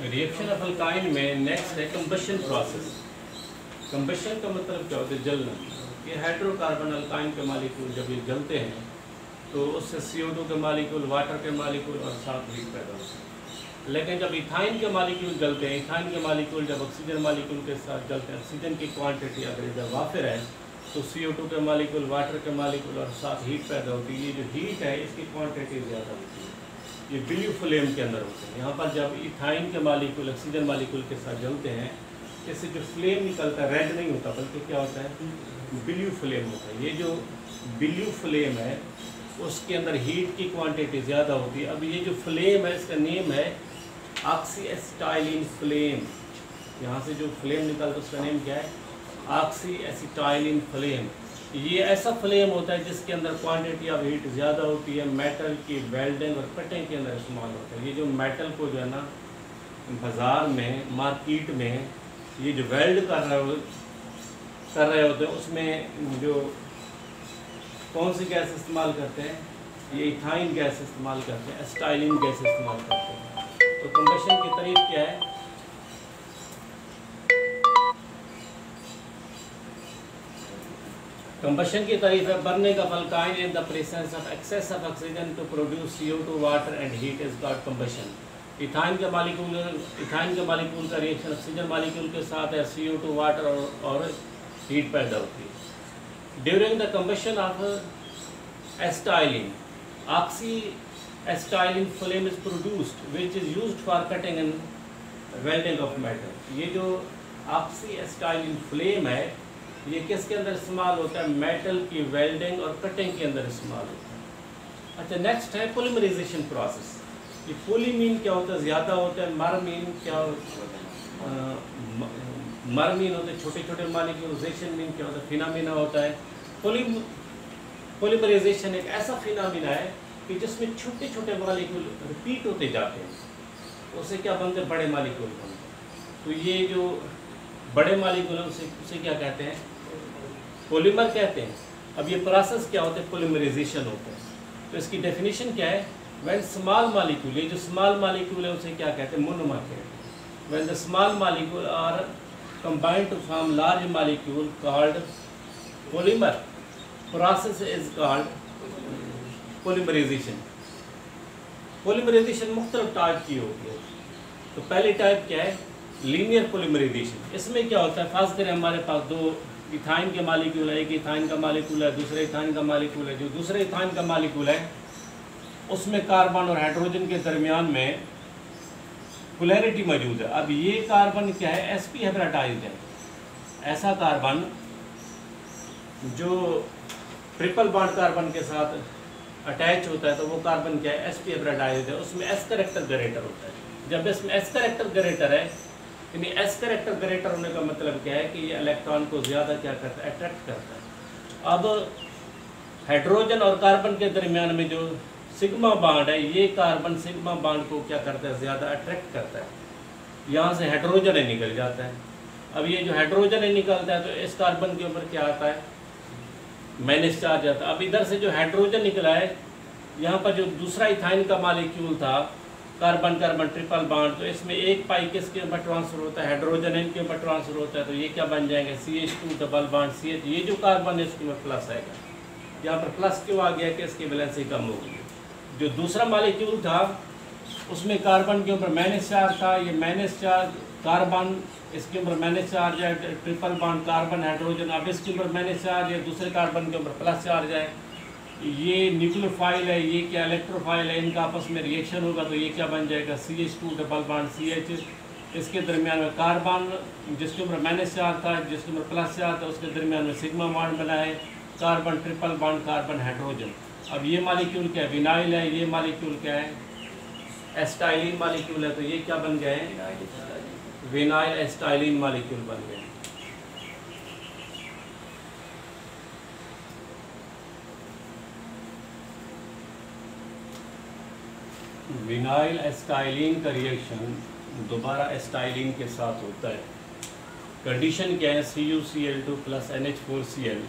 Reaction of alkyne में next है combustion process. Combustion का मतलब क्या होता है? जलना। ये हाइड्रोकार्बन अल्काइन के मालिक्यूल जब ये जलते हैं तो उससे CO2 के मालिक्यूल, वाटर के मालिक्यूल और साथ हीट पैदा होती है। लेकिन जब इथाइन के मालिक्यूल जलते हैं, इथाइन के मालिक्यूल जब ऑक्सीजन मालिक्यूल के साथ जलते हैं, ऑक्सीजन की क्वांटिटी अगर इधर वाफिर है तो CO2 के मालिक्यूल, वाटर के मालिक्यूल और साथ हीट पैदा होती है। ये जो हीट है इसकी क्वांटिटी ज़्यादा होती है, ये ब्लू फ्लेम के अंदर होते हैं। यहाँ पर जब इथाइन के मालिक्यूल ऑक्सीजन मालिक्यूल के साथ जलते हैं, इससे जो फ्लेम निकलता है रेड नहीं होता बल्कि क्या होता है? ब्लू फ्लेम होता है। ये जो ब्लू फ्लेम है उसके अंदर हीट की क्वांटिटी ज़्यादा होती है। अब ये जो फ्लेम है इसका नेम है ऑक्सीएसिटाइलिन फ्लेम। यहाँ से जो फ्लेम निकलता है उसका नेम क्या है? ऑक्सीएसिटाइलिन फ्लेम। ये ऐसा फ्लेम होता है जिसके अंदर क्वांटिटी ऑफ हीट ज़्यादा होती है, मेटल की वेल्डिंग और कटिंग के अंदर इस्तेमाल होता है। ये जो मेटल को जो है ना बाज़ार में, मार्केट में ये जो वेल्ड कर रहे होते हैं उसमें जो कौन सी गैस इस्तेमाल करते हैं? ये इथाइन गैस इस्तेमाल करते हैं, एसिटाइलिन गैस इस्तेमाल करते हैं। तो कंबशन की तारीफ क्या है? कंबशन की तारीफ है burning of alkyne in the presence of excess of oxygen to produce CO2, water and heat is called combustion. Ethyne के मालिक्यूल का रिएक्शन ऑक्सीजन मालिक्यूल के साथ है, CO2, वाटर और हीट पैदा होती है। During the combustion of acetylene, oxyacetylene flame is produced which is used for cutting and welding of metal. ये जो ऑक्सीएसिटाइलिन फ्लेम है ये किसके अंदर इस्तेमाल होता है? मेटल की वेल्डिंग और कटिंग के अंदर इस्तेमाल होता है। अच्छा, नेक्स्ट है पॉलीमराइजेशन प्रोसेस। ये पोलीमीन क्या होता है? ज़्यादा होता है। मरमीन क्या मरमीन होते हैं छोटे छोटे मालिक्यूल। ज़ेशन मीन क्या होता है? फिनामिना होता है। पॉलीमराइजेशन एक ऐसा फिनामिना है कि जिसमें छोटे छोटे मालिक्यूल रिपीट होते जाते हैं, उससे क्या बनते हैं? बड़े मालिक्यूल बनते हैं। तो ये जो बड़े मालिक्यूल है उसे क्या कहते हैं? पॉलीमर कहते हैं। अब ये प्रोसेस क्या होता है? पॉलीमराइजेशन होता है। तो इसकी डेफिनेशन क्या है? व्हेन स्मॉल मालिक्यूल, ये जो स्मॉल मालिक्यूल है उसे क्या कहते हैं? मोनोमर कहते हैं। When the small molecule are combined to form large molecule called polymer, process is called polymerization. Polymerization मुख्तलिफ टाइप की होती है। तो पहली टाइप क्या है? Linear polymerization. इसमें क्या होता है? खास कर हमारे पास दो इथाइन के मालिक्यूल है, एक इथाइन का मालिक्यूल है, दूसरे इथाइन का मालिक्यूल है। जो दूसरे इथाइन का मालिक्यूल है उसमें कार्बन और हाइड्रोजन के दरमियान में पोलैरिटी मौजूद है। अब ये कार्बन क्या है? sp हाइब्रिडाइज्ड है। ऐसा कार्बन जो ट्रिपल बॉन्ड कार्बन के साथ अटैच होता है तो वो कार्बन क्या है? sp हाइब्रिडाइज्ड है। उसमें s कैरेक्टर ग्रेटर होता है। जब इसमें s कैरेक्टर ग्रेटर है, यानी एस कैरेक्टर ग्रेटर होने का मतलब क्या है कि ये इलेक्ट्रॉन को ज़्यादा क्या करता है? अट्रैक्ट करता है। अब हाइड्रोजन और कार्बन के दरमियान में जो सिग्मा बॉन्ड है, ये कार्बन सिग्मा बॉन्ड को क्या करता है? ज़्यादा अट्रैक्ट करता है। यहाँ से हाइड्रोजन ही निकल जाता है। अब ये जो हाइड्रोजन ही निकलता है तो इस कार्बन के ऊपर क्या आता है? माइनस चार्ज आता है। अब इधर से जो हाइड्रोजन निकला है, यहाँ पर जो दूसरा इथाइन का मालिक्यूल था, कार्बन कार्बन ट्रिपल बॉन्ड, तो इसमें एक पाई किसके ऊपर ट्रांसफर होता है? हाइड्रोजन इनके ऊपर ट्रांसफर होता है। तो ये क्या बन जाएंगे? CH2 double bond CH। ये जो कार्बन है इसके ऊपर प्लस आएगा। यहाँ पर प्लस क्यों आ गया? कि इसकी वैलेंसी कम हो गई। जो दूसरा मालिक्यूल था उसमें कार्बन के ऊपर माइनस चार्ज था, ये माइनस चार्ज कार्बन, इसके ऊपर माइनस चार्ज है, ट्रिपल बॉन्ड कार्बन हाइड्रोजन। अब इसके ऊपर माइनस चार्ज है, दूसरे कार्बन के ऊपर प्लस चार्ज है। ये न्यूक्लियोफाइल है, ये क्या इलेक्ट्रोफाइल है, इनका आपस में रिएक्शन होगा तो ये क्या बन जाएगा? CH2 double bond CH। इसके दरमियान में कार्बन जिसके ऊपर माइनस चार्ज था, जिसके ऊपर प्लस चार्ज था, उसके दरमियान में सिग्मा बॉन्ड बना है, carbon triple bond carbon hydrogen. अब ये मालिक्यूल क्या है? विनाइल है। ये मालिक्यूल क्या है? एसिटाइलिन मालिक्यूल है। तो ये क्या बन गए? विनाइल एसिटाइलिन मालिक्यूल बन गए। विनाइल एसिटाइलिन का रिएक्शन दोबारा एसिटाइलिन के साथ होता है। कंडीशन क्या है? CuCl2 plus NH4Cl।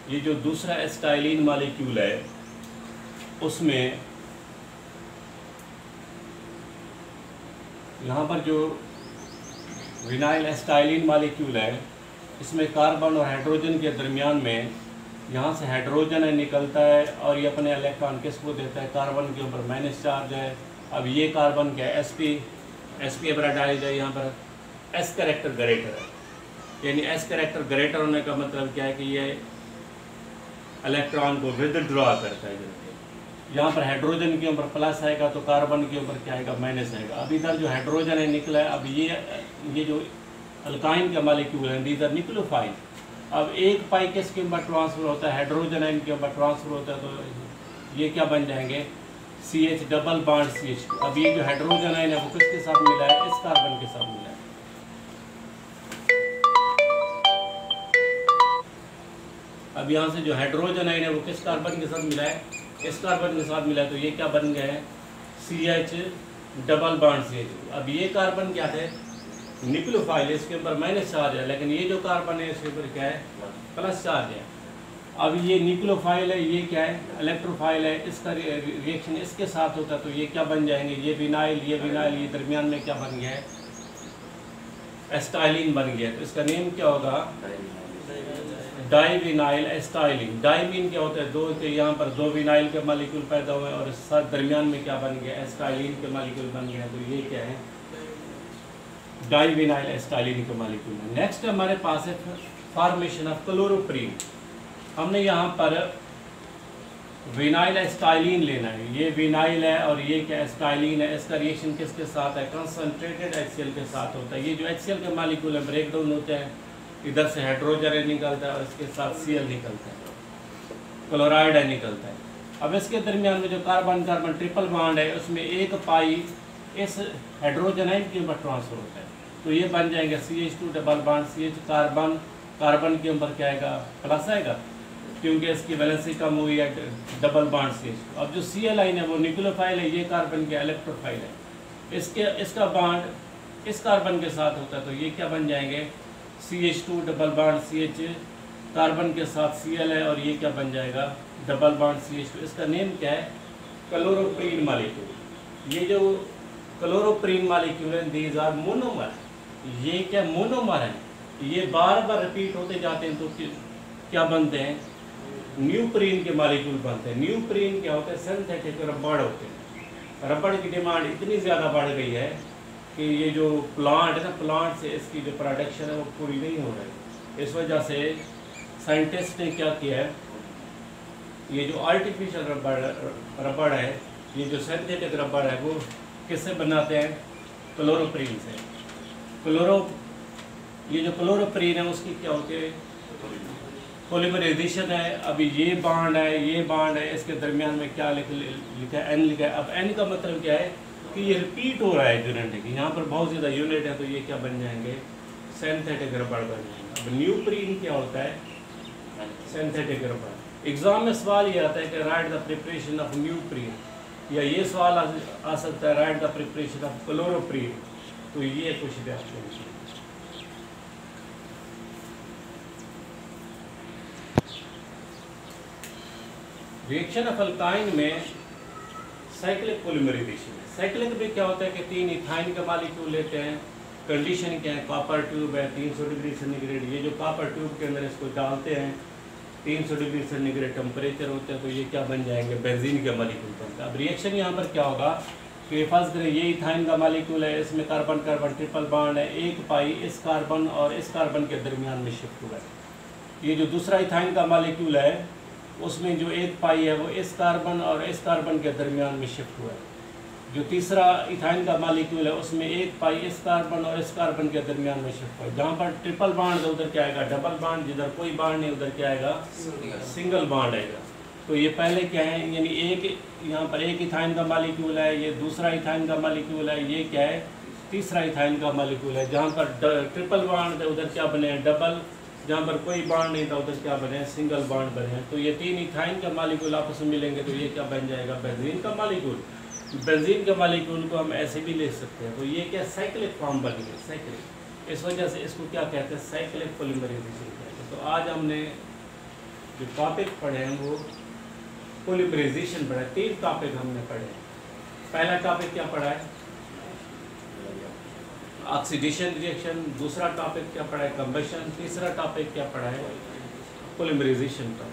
ये जो दूसरा एसिटाइलिन मालिक्यूल है उसमें यहाँ पर जो विनाइल एस्टाइलिन मॉलिक्यूल है, इसमें कार्बन और हाइड्रोजन के दरमियान में यहाँ से हाइड्रोजन है निकलता है और ये अपने इलेक्ट्रॉन किसको देता है, कार्बन के ऊपर माइनस चार्ज है। अब ये कार्बन क्या है, sp डाली जाए, यहाँ पर s कैरेक्टर ग्रेटर है, यानी s कैरेक्टर ग्रेटर होने का मतलब क्या है कि ये इलेक्ट्रॉन को विदड्रॉ करता है। यहाँ पर हाइड्रोजन के ऊपर प्लस आएगा तो कार्बन के ऊपर क्या आएगा, माइनस आएगा। अब इधर जो हाइड्रोजन है निकला है, अब ये जो अल्काइन का मॉलिक्यूल है, दीज आर न्यूक्लियोफाइल। अब एक पाई किसके ऊपर ट्रांसफर होता है, हाइड्रोजन आयन के ऊपर ट्रांसफर होता है, तो ये क्या बन जाएंगे, CH डबल बॉन्ड CH2। अब ये जो हाइड्रोजन आयन है वो किसके साथ मिला है, इस कार्बन के साथ मिला है। अब यहाँ से जो हाइड्रोजन आयन है वो किस कार्बन के साथ मिला है, इस कार्बन के साथ मिला है, तो ये क्या बन गया है, CH डबल बॉन्ड CH2। अब ये कार्बन क्या है, न्यूक्लियोफाइल, इसके ऊपर माइनस चार्ज है, लेकिन ये जो कार्बन है इसके ऊपर क्या है, प्लस चार्ज है। अब ये न्यूक्लियोफाइल है, ये क्या है, इलेक्ट्रोफाइल है, इसका रिएक्शन इसके साथ होता है, तो ये क्या बन जाएंगे, ये विनाइल, ये दरमियान में क्या बन गया है, एस्टाइलिन बन गया। तो इसका नेम क्या होगा, डाइविनाइल एस्टाइलिन। डाइमीन क्या होता है, दो, तो यहाँ पर दो विनाइल के मॉलिक्यूल पैदा हुए और साथ दरमियान में क्या बन गया, एस्टाइलिन के मॉलिक्यूल बन गया। तो ये क्या है, डाइविनाइल एस्टाइलिन के मॉलिक्यूल है। नेक्स्ट हमारे पास है फॉर्मेशन ऑफ क्लोरोप्रीन। हमने यहाँ पर विनाइल एस्टाइलिन लेना है, ये विनाइल है और ये क्या एस्टाइलिन है, इसका रिएक्शन किसके साथ है, कंसंट्रेटेड HCl के साथ होता है। ये जो HCl के मॉलिक्यूल है ब्रेक डाउन होते हैं, इधर से हाइड्रोजन निकलता है और इसके साथ Cl निकलता है, क्लोराइड है निकलता है। अब इसके दरमियान में जो कार्बन कार्बन ट्रिपल बॉन्ड है, उसमें एक पाई इस हाइड्रोजन आयन के ऊपर ट्रांसफर होता है, तो ये बन जाएंगे CH2 double bond CH। Carbon के ऊपर क्या आएगा, प्लस आएगा, क्योंकि इसकी वैलेंसी कम हुई है, डबल बॉन्ड CH2। अब जो Cl आयन है वो न्यूक्लियोफाइल है, ये कार्बन के इलेक्ट्रोफाइल है, इसका बॉन्ड इस कार्बन के साथ होता है, तो ये क्या बन जाएंगे, CH2 double bond CH, carbon के साथ Cl है और ये क्या बन जाएगा, डबल बॉन्ड CH2। इसका नेम क्या है, क्लोरोप्रीन मॉलिक्यूल। ये जो क्लोरोप्रीन मॉलिक्यूल है, दीज आर मोनोमर। ये क्या मोनोमर है, ये बार बार रिपीट होते जाते हैं, तो क्या बनते हैं, न्यूप्रीन के मॉलिक्यूल बनते हैं। न्यूप्रीन क्या होते हैं, सिंथेटिक रबड़ होते हैं। रबड़ की डिमांड इतनी ज़्यादा बढ़ गई है कि ये जो प्लांट है ना, प्लांट से इसकी जो प्रोडक्शन है वो पूरी नहीं हो रही। इस वजह से साइंटिस्ट ने क्या किया है, ये जो आर्टिफिशियल रबड़ है, ये जो सिंथेटिक रबड़ है, वो किससे बनाते हैं, क्लोरोप्रीन से। ये जो क्लोरोप्रीन है उसकी क्या होती है, पॉलीमराइजेशन है। अभी ये बॉन्ड है, ये बॉन्ड है, इसके दरमियान में क्या लिखा है, N लिखा है। अब N का मतलब क्या है कि ये रिपीट हो रहा है यूनिट की, यहाँ पर बहुत ज़्यादा यूनिट है, तो ये क्या बन जाएंगे, सिंथेटिक रबड़ बन जाएंगे। अब न्यूप्रीन क्या होता है, सिंथेटिक रबड़। एग्जाम में सवाल ये आता है कि राइट द प्रिपरेशन ऑफ न्यूप्रीन, या ये सवाल आ सकता है right the preparation of chloroprene. तो ये कुछ भी आपको रिएक्शन ऑफ अल्काइन में साइक्लिक पॉलीमराइजेशन है। साइक्लिक में क्या होता है कि 3 इथाइन का मॉलिक्यूल लेते हैं, कंडीशन क्या है, कॉपर ट्यूब है 300 डिग्री सेंटीग्रेड, ये जो कॉपर ट्यूब के अंदर इसको डालते हैं, 300 डिग्री सेंटीग्रेड टेम्परेचर होता है, तो ये क्या बन जाएंगे, बेंजीन के मॉलिक्यूल बनता है। अब रिएक्शन यहाँ पर क्या होगा कि फर्स्ट करें, ये इथाइन का मॉलिक्यूल है, इसमें कार्बन कार्बन ट्रिपल बॉन्ड है, एक पाई इस कार्बन और इस कार्बन के दरमियान में शिफ्ट हुआ है। ये जो दूसरा इथाइन का मॉलिक्यूल है, उसमें जो एक पाई है वो इस कार्बन और इस कार्बन के दरमियान में शिफ्ट हुआ है। जो तीसरा इथाइन का मॉलिक्यूल है, उसमें एक पाई इस कार्बन और इस कार्बन के दरमियान में शिफ्ट हुआ है। जहाँ पर ट्रिपल बॉन्ड है उधर क्या आएगा, डबल बॉन्ड, जिधर कोई बॉन्ड नहीं उधर क्या आएगा, सिंगल बॉन्ड आएगा। तो ये पहले क्या है, यानी एक यहाँ पर एक इथाइन का मॉलिक्यूल है, ये दूसरा इथाइन का मॉलिक्यूल है, ये क्या है, तीसरा इथाइन का मॉलिक्यूल है। जहाँ पर ट्रिपल बॉन्ड है उधर क्या बने हैं, डबल, जहाँ पर कोई बॉन्ड नहीं था उधर क्या बने हैं, सिंगल बॉन्ड बने हैं। तो ये 3 इथाइन का मॉलिक्यूल आपस में मिलेंगे, तो ये क्या बन जाएगा, बेंजीन का मॉलिक्यूल। बेंजीन के मॉलिक्यूल को हम ऐसे भी ले सकते हैं, तो ये क्या साइक्लिक फॉर्म बन गया, साइक्लिक। इस वजह से इसको क्या कहते हैं, साइक्लिक पॉलीमराइजेशन कहते हैं। तो आज हमने जो टॉपिक पढ़े हैं वो पॉलीमराइजेशन पढ़ा है। 3 टॉपिक हमने पढ़े हैं। पहला टॉपिक क्या पढ़ा है, ऑक्सीडेशन रिएक्शन, दूसरा टॉपिक क्या पढ़ा है कंबशन, तीसरा टॉपिक क्या पढ़ा है पॉलीमराइजेशन का।